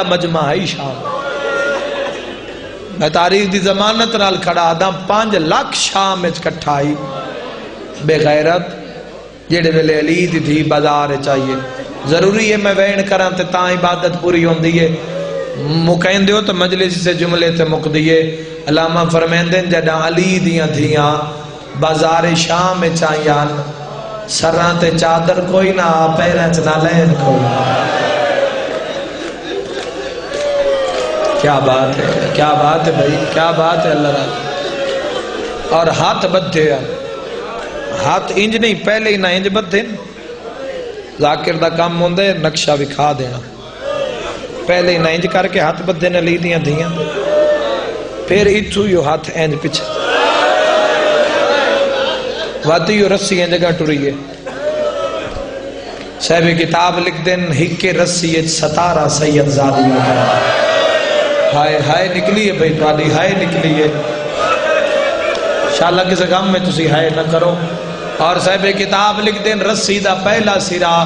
مجمع ہے شام میں تاریخ دی ضمانت نال کھڑا آدھا 5 لاکھ شام اچ کٹھائی بے غیرت جیڑے ویلے علی دی تھی بازار چاہیے ضروری ہے میں وین کران تے تاں عبادت پوری ہوندی ہے مکین دیو تو مجلس سے جملے تے مک دیئے علامہ فرمیندن جڑا علی دیاں تھیاں بازار شام چاہیان سران تے چادر کوئی نہ پیریں چ نہ لین کوئی کیا بات ہے بھائی کیا بات ہے اللہ رات اور ہاتھ بدھے ہاتھ انج نہیں پہلے ہی نہ انج بدھے ذاکر دا کام ہوندے نقشہ وکھا دینا پہلے ہی نہ انج کر کے ہاتھ بدھے نے لی دیاں دھیاں پھر اتھو یو ہاتھ انج پچھے واتی یو رسی انج جگہ ٹوری ہے صاحب کتاب لکھ دیں ہکے رسی 17 سید زادیوں ہائے ہائے نکلی ہے بھئی توالی ہائے نکلی ہے انشاءاللہ کسی غم میں تسی ہائے نہ کرو اور صاحب کتاب لکھ دیں رسی دا پہلا سرا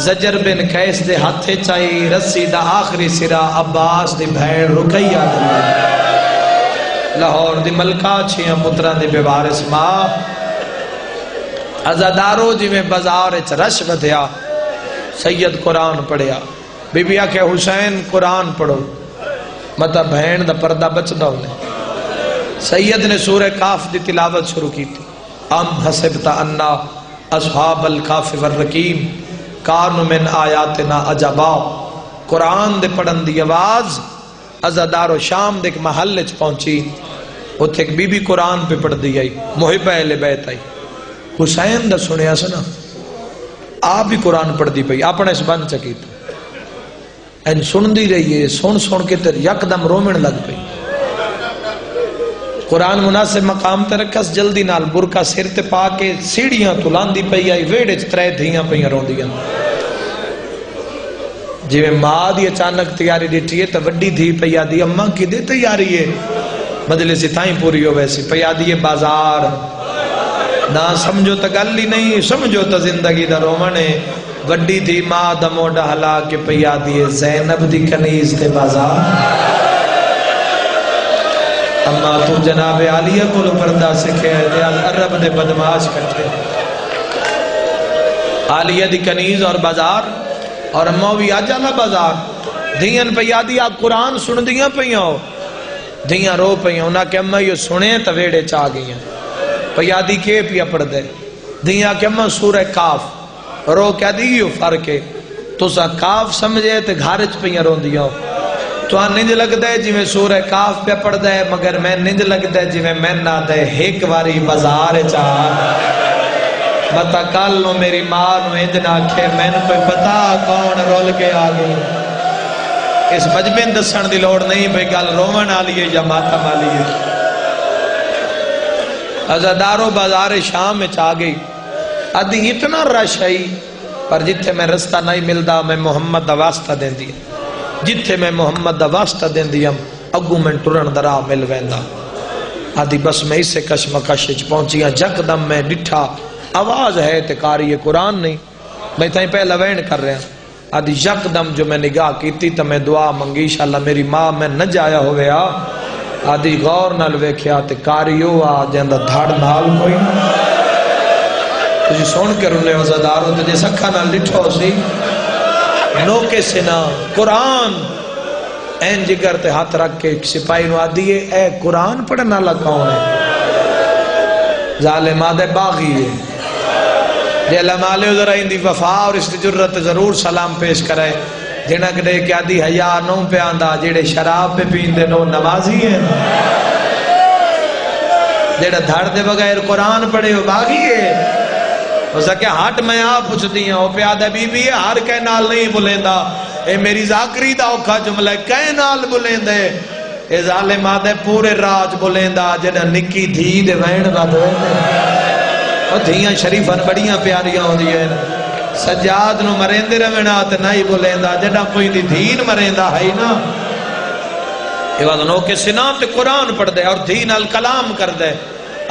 زجر بن قیس دے ہاتھے چاہی رسی دا آخری سرا عباس دی بھین رکیہ لاہور دی ملکہ چھیاں پتران دی بیوارس ماں ازادارو جی میں بازار اچ رش بدھیا سید قرآن پڑھیا بی بی آکھے حسین قرآن پڑھو مطلب بہن دا پردہ بچ دا انہیں سید نے سورہ کاف دی تلاوت شروع کی تھی ام حسبتا انا اصحاب الکاف والرقیم کانو من آیاتنا عجبا قرآن دے پڑھن دی آواز ازادار و شام دے ایک محل چ پہنچی اتھے ایک بی بی قرآن پہ پڑھ دی آئی محبہ اہل بیت آئی حسین دا سنیا سنا آپ بھی قرآن پڑھ دی پئی اپنے اس بند چکی تھی این سن دی رہی ہے سن کے تر یک دم رومن لگ پئی قرآن مناسب مقام تے رکھس جلدی نال برکا سر تے پا کے سیڑیاں تلان دی پئی آئی ویڑے چترے دھیاں پئیاں رون دیاں جی میں ماں دی اچانک تیاری دیٹھی ہے تو وڈی دھی پئی آدھی اممہ کی دے تیاری ہے مجلسی تائیں پوری ہو ویسی پئی آدھی ہے بازار نہ سمجھو تا گل ہی نہیں سمجھو تا زندگی دا رومنے وڈی تھی ماں دا موڑا حلا کے پیا دیئے زینب دی کنیز تے بازار اما تو جناب عالیہ کو لو پردہ سکھے دیال عرب دے بدماش کٹھے عالیہ دی کنیز اور بازار اور اموی آجالا بازار دھیان پیا دی آپ قرآن سن دیاں پیا ہو دھیاں رو پیا ہونا کہ امہ یہ سنے تویڑے چاہ گئی ہیں پیا دی کے پیا پڑھ دے دھیاں کہ امہ سورہ کاف رو کیا دیو فرق ہے تو سا کاف سمجھے تے گھارچ پہ رون دیا تو آن ننج لگ دے جی میں سورہ کاف پہ پڑھ دے مگر میں ننج لگ دے جی میں نہ دے ایک واری بازار چاہ بتا کالو میری ماں نو اندنا کھے میں نے کوئی پتا کون رول کے آگے اس مجبین دسن دی لوڑ نہیں بھئی گل رومن آلیے یا ماتم آلیے ازادارو بازار شام میں چاہ گئی ادھی اتنا رش ہے پر جتھے میں رستہ نہیں ملدا میں محمد دا واسطہ دین دیا جتھے میں محمد دا واسطہ دین دیا اگو میں ٹرن درا مل ویندا ادھی بس میں اسے کشمکش پہنچیا جک دم میں ڈٹھا آواز ہے تے قاری قرآن نہیں میں تائیں پہلا وین کر رہا ادھی جک دم جو میں نگاہ کیتی تو میں دعا منگی انشاءاللہ میری ماں میں نہ جایا ہویا ادھی غور نال ویکھیا تے قاریو آ جیندا دھڑ نال کوئی تجھے سن کے رونے وزاداروں تجھے سکھا نہ لٹھو سی نوکے سے نہ قرآن این جگر تے ہاتھ رکھ کے سپاہی نو آدھیے اے قرآن پڑھنا لکھاؤں ہے ظالم آدھے باغی ہے جے اللہ مالے ذرا اندی وفا اور اس جرت ضرور سلام پیش کرے جنک دے کیا دی حیاء نو پہ آندہ جیڑے شراب پہ پیندے نو نمازی ہیں جیڑے دھڑ دے بغیر قرآن پڑھے ہو باغی ہے اس کہ ہٹ میں آپ پوچھ دیا ہوں پیادہ بی بی ہے ہر کہہ نال نہیں بلیندہ اے میری ذاکری دا اوکھا جملہ کہہ نال بلیندے اے ظالم آدھے پورے راج بلیندہ جنہ نکی دھی دے وین بات ویندے اور دھیاں شریفن بڑیاں پیاریاں ہوں دیئے سجاد نو مریندے روینا تے نہیں بلیندہ جنہ کوئی دی دھین مریندہ ہے نا یہ بات نو کے سنا تے قرآن پڑھ دے اور دھین الکلام کر دے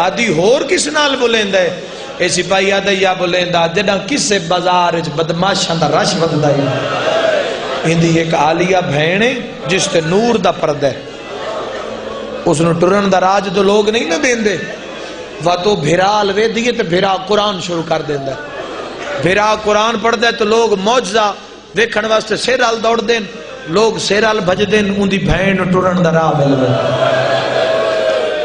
آدھی ہور کس نال بلیندے اے سپاہی آدھے یا بلیندہ جنہ کسے بازار بدماشاں دا رش بندہ ہے اندی ایک عالیہ بہن ہے جس تے نور دا پردہ ہے، اس نے ٹرن دا راج تو لوگ نہیں نہ دین دے، وہ تو بھیرا لوے دیئے تو بھیرا قرآن شروع کر دین دے، بھیرا قرآن پڑھ دے تو لوگ موجزہ دیکھن واسطے سیرال دوڑ دین، لوگ سیرال بھج دین، اندی بہن ٹرن دا راہ مل دے۔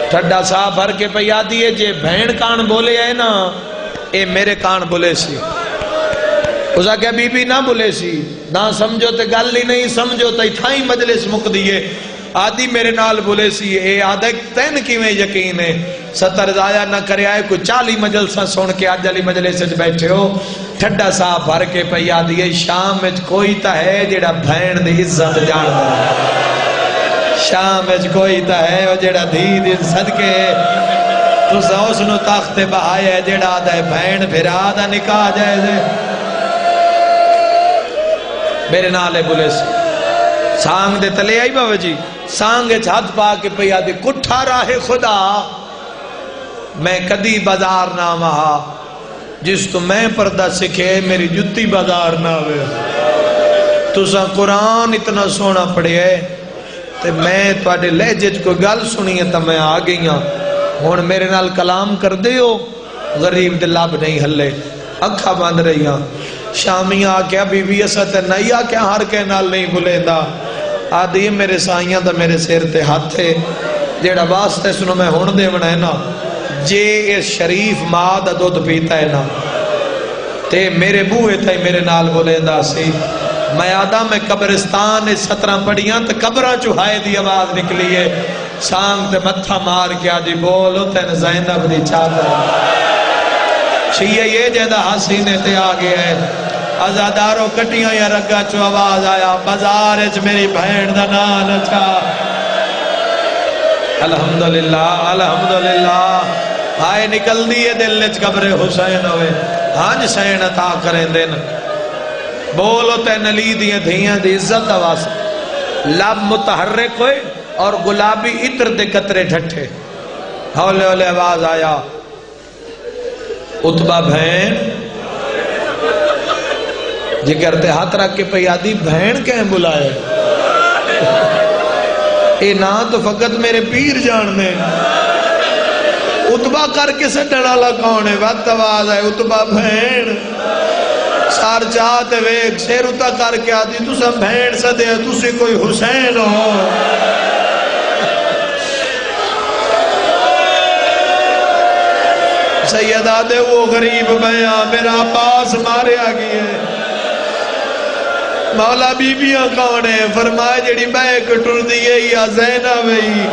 ٹھڈا صاحب بھر کے پیا دیئے جے بہن کان بولے ہے نا، اے میرے کان بولے سی، اس آگے بی بی نہ بولے سی، نہ سمجھو تے گل ہی نہیں سمجھو تے تھائی مجلس مک دیئے، آدھی میرے نال بولے سی، اے آدھے تین کی میں یقین ہے، ستر ضائع نہ کرے آئے کوئی 40 مجلسہ سن کے آج علی مجلس سے بیٹھے ہو، ٹھڈا صاحب بھر کے پیا دیئے شام میں کوئی تا ہے جیڑا بہن دی عزت جان دے، شام میں کوئی تا ہے وہ جیڑا دھی دی صدقے تو اس نو تخت بہائے ہے جیڑا آدھا ہے بہن پھر آدھا نکاح جائے دے، میرے نالے بولے سی سانگ دے تلے آئی بابا جی، سانگ ہاتھ پا کے پیا دی کٹھا راہ خدا میں کدی بازار نہ وہاں، جس تو میں پردہ سکھے میری جتی بازار نہ ہوئے، تو سا قرآن اتنا سونا پڑے ہے تے میں توڑے لہجج کو گل سنی ہے تا میں آگئی ہوں، ہون میرے نال کلام کر دے ہو، غریب دلاب نہیں ہلے، اکھا باندھ رہی ہوں، شامیاں آکیا بی بی اسد نہیں آکیا ہر کے نال نہیں بھولے دا، آدھی میرے سائیاں دا میرے سیر تے ہاتھ ہے، جیڑا واسطے سنو میں ہون دے بنا ہے نا، جے اس شریف ماں دا دودھ پیتا ہے نا، تے میرے بوئے تھے میرے نال بھولے دا سی، میں آدھا میں قبرستان 17 پڑیاں تے قبرہ چوہائے دی آواز نکلی ہے، سانگ تے متھا مار کیا دی بولو تین زینب دی چاہتا ہے، چھئیے یہ جیدہ حسینے تے آگے ہے، ازاداروں کٹیاں یا رگا چو آواز آیا، بازار اچ میری بہن دا نان اچھا، الحمدللہ الحمدللہ، آئے نکل دیئے دل اچ قبر حسین ہوئے، ہانج سین عطا کریں دن، بولو تے نلی دیئے دھیاں دی عزت آواز، لب متحرک ہوئے اور گلابی عطر دے قطرے ڈھٹھے، ہولے ہولے آواز آیا، عتبہ بہن جگر تے ہاتھ رکھ کے پیادی بہن کہیں بلائے، اے نا تو فقط میرے پیر جان میں، عتبہ کر کے سٹن والا کون ہے، وقت آواز ہے عتبہ بہن، سار چاہتے ویک سیر اتا کر کے آدھی تو سب بہن سدے تو سے کوئی حسین ہو، سیدہ دے وہ غریب بیاں میرا پاس مارے آگئی ہے، مولا بی بیاں کون ہے، فرمائے جڑی بے کٹر دیئے یا زینب ہے،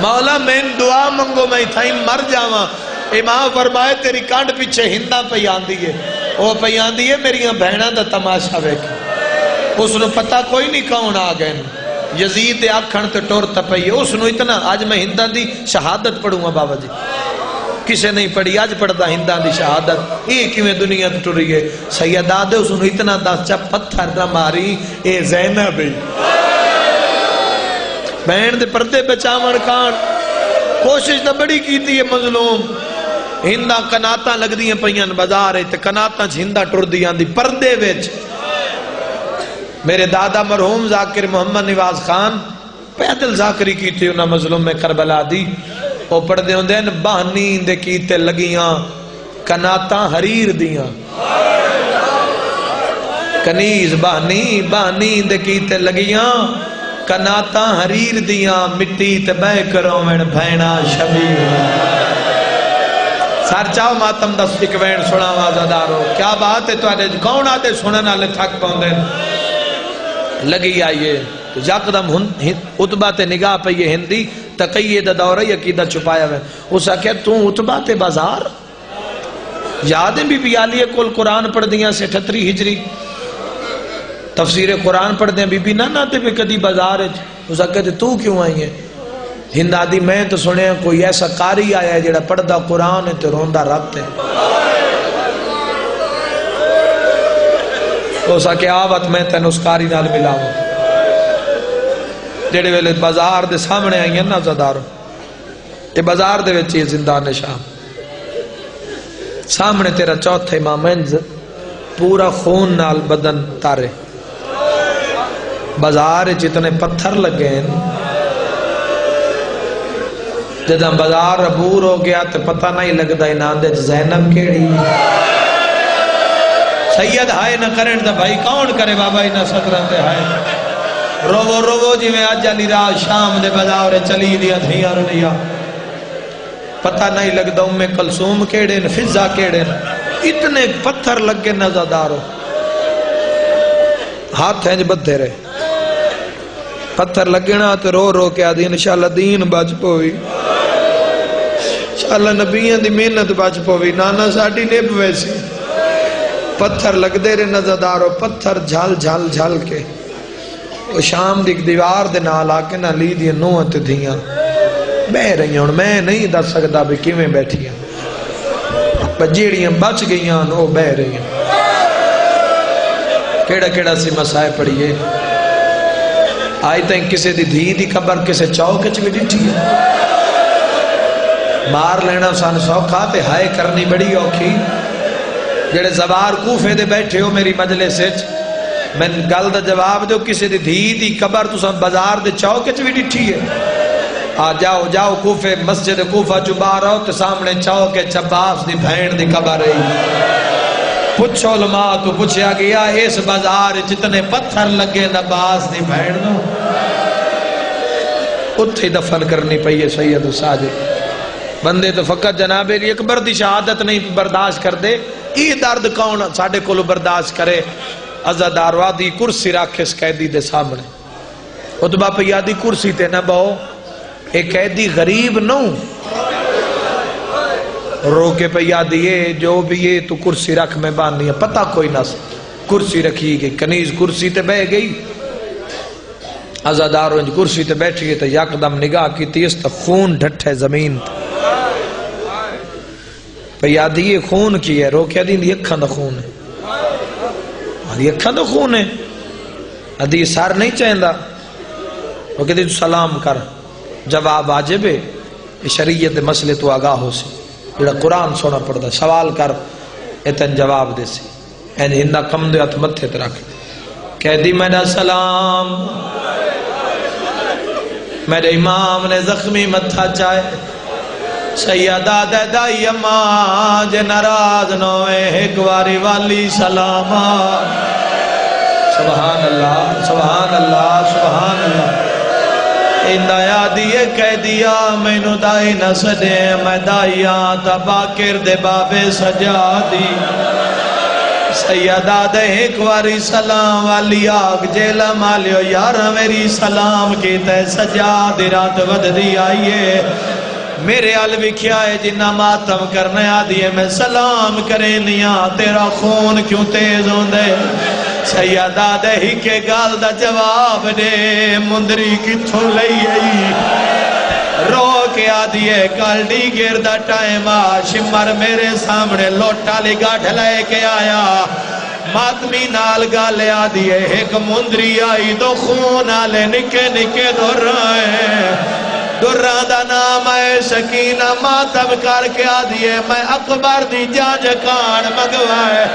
مولا میں دعا منگو میں تھائی مر جاواں، امام فرمائے تیری کانڈ پیچھے ہندہ پیان دیئے، وہ پیان دیئے میری بہنہ دا تماشا بیکھا، اس نے پتہ کوئی نہیں کون آگئے، یزید آکھن تے ٹور تپئیے، اس نے اتنا آج میں ہندہ دی شہادت پڑھوں گا بابا جی، کسے نہیں پڑھی آج پڑھتا ہندہ دی شہادت، ایک ہی میں دنیا ٹوری ہے، سیدہ دے اس نے اتنا دس چا پتھر نہ ماری، اے زینب ہے، بہن دے پردے بچامن کان، کوشش نہ بڑی کیتی ہے مظلوم، ہندہ کناتاں لگ دیئے پہیاں بازار ہے تے کناتاں ہندہ ٹر دیاں دی پردے ویچ، میرے دادا مرحوم ذاکر محمد نواز خان پیدل ذاکری کیتے انہاں مظلوم میں کربلا دی، وہ پڑھ دے ہوں دین بہنی دے کیتے لگیاں کناتاں حریر دیاں، کنیز بہنی دے کیتے لگیاں کناتاں حریر دیاں، مٹی تے بے کروں میں بھینا شبیر، سار چاہو ماتم دا سکوین سنا وازدارو، کیا بات ہے تو آدھے کون آدھے سنن آلے تھک پاؤں لگی آئیے تو یقدم عتبہ تے نگاہ پہ یہ ہندی تقیہ دا دورہ یقیدہ چھپایا ہوئے، اسا کہا تو عتبہ تے بازار یادیں بھی آلیے کل قرآن پڑھ دیاں سے 38 ہجری تفسیر قرآن پڑھ دیاں بی بی نہ تے بھی کدی بازار ہے، اسا کہتے تو کیوں آئی ہے، ہند آدھی میں تو سنے کوئی ایسا قاری آیا ہے جڑا پڑھ دا قرآن ہے تو روندہ رب ہے، اسا کہ آوت میں تین اس کاری نال ملاؤں، جڑے ویلے بازار دے سامنے آئی ہیں نا زداروں، یہ بازار دے وچ یہ زندان شام سامنے تیرا چوتھا امام منز پورا خون نال بدن تارے، بازار جتنے پتھر لگے ہیں، جدہ بازار عبور ہو گیا تو پتہ نہیں لگتا انہاں دے زینب کیڑی سید ہائے نہ کریں تو بھائی کون کرے بابا انہاں صدرہ تے ہائے روو روو جی میں آج علی راہ شام دے بازار چلی دیا دھیاں رنیا پتہ نہیں لگتا کلثوم کیڑے فضا کیڑے اتنے پتھر لگے نزدارو ہاتھ ہیں جو بدھے رہے پتھر لگنا تو رو رو کے آدھی انشاءاللہ دین بچ پوئی انشاءاللہ نبیان دی محنت بچ پوئی نانا ساڑھی نب ویسی پتھر لگ دے رہے نزدارو پتھر جھال جھال جھال کے وہ شام دی دیوار دے نال آکے نہ لی دی نوہ تے دھیاں بہ رہی ہوں میں نہیں دس سکتا بھی کیویں بیٹھی ہیں جیڑیاں بچ گئی ہیں وہ بہ رہی ہیں کیڑا کیڑا سی مسائے پڑھئے آئی تائیں کسے دی دھی دی قبر کسے چوکے چوی ڈٹھی ہے مار لینا سان سوکھا تے ہائے کرنی بڑی اوکھی جڑے زبار کوفے دے بیٹھے ہو میری مجلس سچ میں گل دا جواب دو کسے دی دھی دی قبر تو سان بازار دے چوکے چوی ڈٹھی ہے آ جاؤ جاؤ کوفے مسجد کوفہ چبا رہو تے سامنے چوکے چباس دی بھین دی قبر رہی پچھو علماء تو پچھیا گیا اس بازار جتنے پتھر لگے نباس دی بھین دو اتھے دفن کرنی پئیے سید ساجد بندے تو فقط جناب علی اکبر دی شہادت نہیں برداشت کر دے یہ درد کون ساڑھے کولو برداشت کرے عزاداروا دی کرسی رکھے اس قیدی دے سامنے خطبہ پہ یادی کرسی تے نہ بہو ایک قیدی غریب نو رو کے پہ یادی ہے جو بھی یہ تو کرسی رکھ میں باندھی ہے پتہ کوئی نہ کرسی رکھی گئی کنیز کرسی تے بہ گئی عزاداروں جو کرسی تے بیٹھی ہے تو یکدم نگاہ کی تیس تا خون ڈھٹ ہے زمین پہ یادی یہ خون کی ہے رو کے دین یہ اکھاں دا خون ہے یہ اکھاں دا خون ہے ادھی سار نہیں چاہندہ وہ کہتے تو سلام کر جواب واجب ہے شریعت مسئلے تو آگاہ ہو سی جڑا قرآن سونا پڑتا سوال کر اتن جواب دے سی این ہندہ کم دے ات متھے ترک کہہ دی میرا سلام میرے امام نے زخمی متھا چاہے سیدہ دے دائی اماں جے نراز نوے ایک واری والی سلام سبحان اللہ سبحان اللہ سبحان اللہ اندہ یادیے کہہ دیا میں نو دائی نہ سجے میں دائیاں تا باکر دے بابے سجا دی سیدہ دے ایک واری سلام والی آگ جیلہ مالیو یارہ میری سلام کی تے سجا دی رات ود دی آئیے میرے علوی کیا ہے جنہ ماتم کرنے آدھیے میں سلام کرے نیا تیرا خون کیوں تیز ہوں دے سیدہ دے ہی کے گال دا جواب دے مندری کی تھو لئی آئی رو کے آدھیے کالڈی گردہ ٹائم شمر میرے سامنے لوٹا لگا ڈھلائے کے آیا ماتمی نال گالے آدھیے ایک مندری آئی دو خون آلے نکے نکے دور رہے درہ دا نام ہے سکینہ ماتم کر کے آدھیے میں اکبر دی جانج کان مگوائے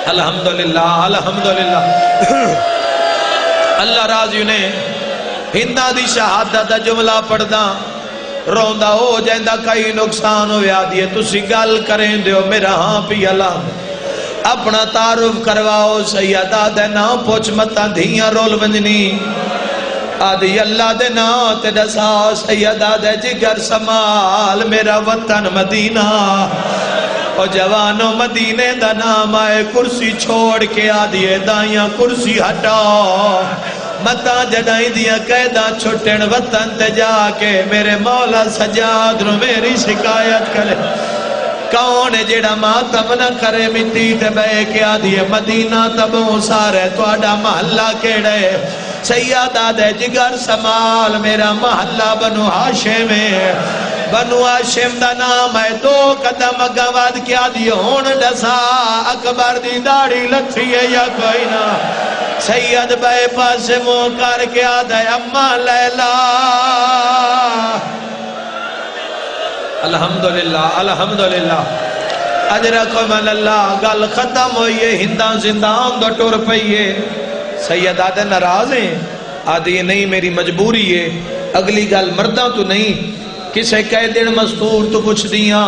الحمدللہ الحمدللہ اللہ راضی نے ہندہ دی شہادت دا جملہ پڑھ دا روندہ ہو جائندہ کئی نقصان ہو یادیے تسی گل کریں دیو میرا ہاں پی اللہ اپنا تعارف کرواؤ سیدہ دے نام پوچھ متا دھیاں رول ونجنی آدھی اللہ دے نام تے دسا سیدہ دے جگر سمال میرا وطن مدینہ اور جوانوں مدینے دا نام آئے کرسی چھوڑ کے آدھیے دائیاں کرسی ہٹاؤ متا جڑائیں دیا قیدہ چھٹن وطن تے جا کے میرے مولا سجاد رو میری شکایت کرے کون جڑا ماتم نہ کرے مٹی تے بے کے آدھیے مدینہ تبوں سارے توڑا محلہ کیڑے سیدہ دے جگر سمال میرا محلہ بنو ہاشم بنو ہاشم دا نام ہے دو قدم گواد کیا دی ہون ڈسا اکبر دی داڑی لتھی ہے یا کوئی نہ سید بے پاس مو کر کے آدھے اماں لیلہ الحمدللہ الحمدللہ اجرکم اللہ گل ختم ہوئیے ہندہ زندان دو ٹور پئیے سید آدھے ناراض ہیں آدھے یہ نہیں میری مجبوری ہے اگلی گل مردہ تو نہیں کسے کہہ دن مستور تو کچھ دیاں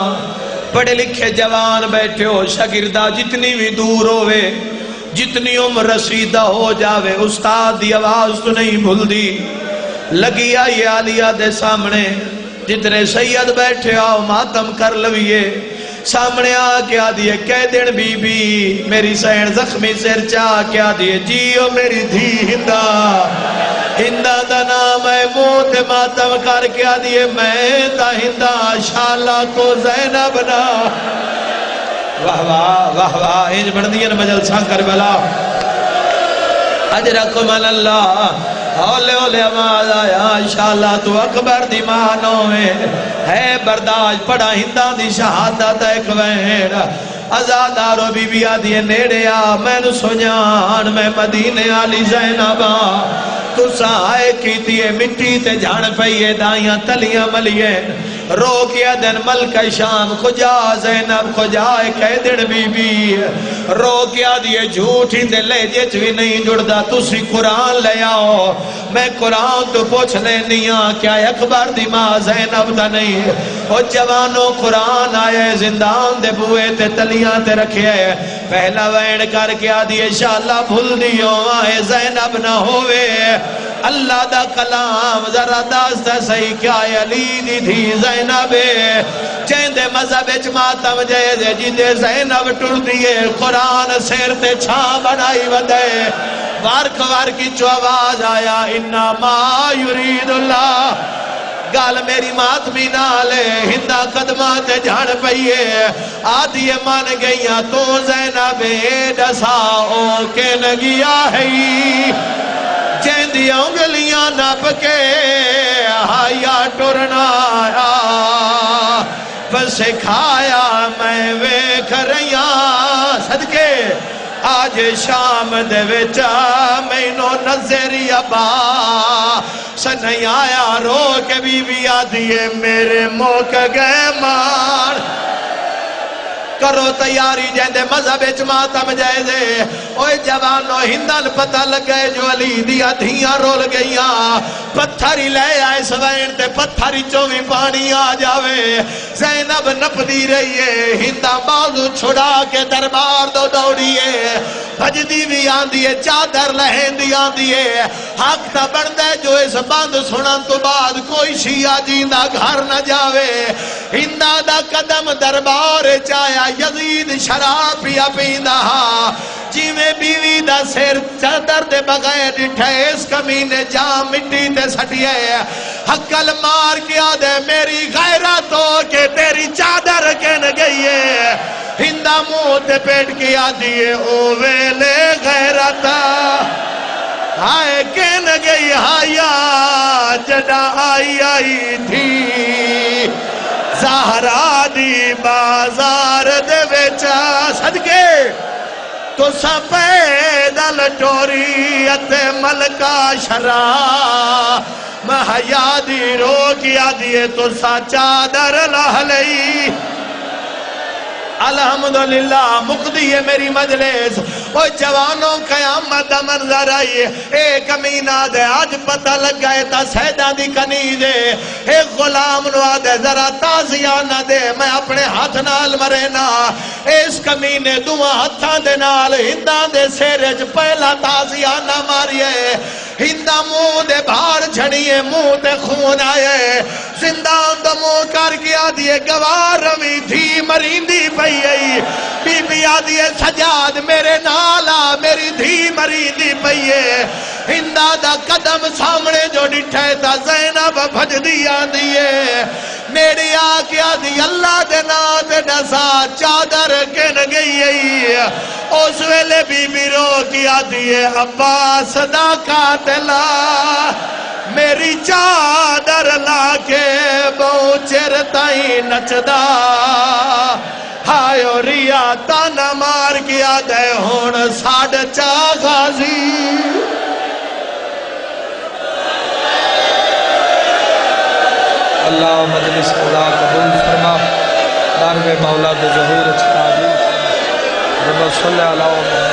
پڑھے لکھے جوان بیٹھے ہو شاگردہ جتنی بھی دور ہوئے جتنی عمر رسیدہ ہو جاوے استاد دی آواز تو نہیں بھول دی لگی آئیے عالیہ دے سامنے جتنے سید بیٹھے آؤ ماتم کر لویے سامنے آ کیا دیئے کہہ دن بی بی میری سین زخمی سر چاہ کیا دیئے جیو میری دھی ہندہ ہندہ دا نام ہے موت ماتم کر کیا دیئے میں تا ہندہ شالہ کو زینب نا واہ واہ واہ واہ انج بڑھدین مجل سان کربلا اجرکم اللہ اولے اولے آواز آیا انشاءاللہ تو اکبر دی مانوں میں ہے برداشت پڑا ہندہ دی شہادت ایک وین ازادارو بی بی آدھی نیڑے آ میں نو سنیان میں مدینے آلی زینبا تو سائے کیتی ہے مٹی تے جھان پئیے دائیاں تلیاں ملیے رو کیا دن ملک شام خجا زینب خجا کہہ دن بی بی رو کیا دیئے جھوٹی دے لے جیچ بھی نہیں جڑدا تُسی قرآن لے آؤ میں قرآن تو پوچھ لینیاں کیا اکبر دی ماں زینب دا نہیں او جوانوں قرآن آئے زندان دے بوئے تے تلیاں تے رکھے پہلا وین کر کیا دیئے شاءاللہ بھول دیو آئے زینب نہ ہوئے اللہ دا کلام ذرا داستا صحیح کیا علی دی تھی زینب چیندے مذہب اچماتم جیدے جیدے زینب ٹر دیئے قرآن سیر تے چھاں بنائی ودے وارک کی چو آواز آیا انما یرید اللہ گال میری ماتمی نالے ہندہ قدمات جھڑ پئیے آدھیے مان گئیاں تو زینب ڈساؤ کے نگیا ہے چیندی انگلیاں نپ کے آیا ٹرنا پس کھایا میں ویکھ رہیاں صدقے آج شام دے وچا میں نو نظری ابا سنئی آیا رو کے بی بی آدھیے میرے موک گئے مار کرو تیاری جیندے مذہب اچماتم جائے اوہ جوانو ہندن پتہ لگ گئے جو علی دیا دھیاں رول گئیاں پتھری لے آئے سوین تے پتھری چومی پانی آ جاوے زینب نپ دی رہی ہے ہندہ بازو چھڑا کے دربار دو دوڑیے بھجدی بھی آن دیئے چادر لہن دی آن دیئے حق تا بڑھدے جو اس باندھ سنن تو بعد کوئی شیعہ جیندہ گھر نہ جاوے ہندہ دا قدم دربار چایا یزید شراب پیا پیندہ جی میں بیوی دا سیر چادر دے بغیر ڈٹھے اس کمینے جام مٹی تے سٹیے حقل مار کیا دے میری غیرت ہو کہ تیری چادر کہن گئی ہے ہندہ منہ تے پیٹ کیا دیئے او ویلے غیرتا آئے کہن گئی آیا جڑا آئی آئی تھی زہرا دی بازار دے ویچا صدقے تو سا پیدل ٹوریت ملکہ شرا محیادی رو کیا دیئے تو سا چادر لہ لئی الحمدللہ مقدی ہے میری مجلس وہ جوانوں قیامت دا منظر آئیے ایک امینہ دے آج پتہ لگ گئے تا سیدہ دی کنی دے ایک غلام نو آدھے ذرا تازیانہ دے میں اپنے ہاتھ نال مرینا اس کمینے دعا ہتھاں دے نال ہندہ دے سیرج پہلا تازیانہ ماریے ہندہ منہ دے بھار جھڑیے منہ دے خون آئے زندان دا منہ کر کیا دیئے گوار روی تھی مریندی پئی بی بی آدھیے سجاد میرے نالا میری دھی مریندی پئیے ہندہ دا قدم سامنے جو ڈٹھے تا زینب بھج دی آدھیے میری آکیا دی اللہ دے نات ڈسا چادر کن گئی اس ویلے بی بی رو کیا دیئے عباس دا قاتلہ میری چادر لاکے بہچر تائی نچدا ہائیو ریا تانا مار کیا دے ہون ساڑھ چاہ غازی اللہ مجلس خدا قبول فرما دار میں مولا دے ظہور اچھا صلی اللہ علیہ وسلم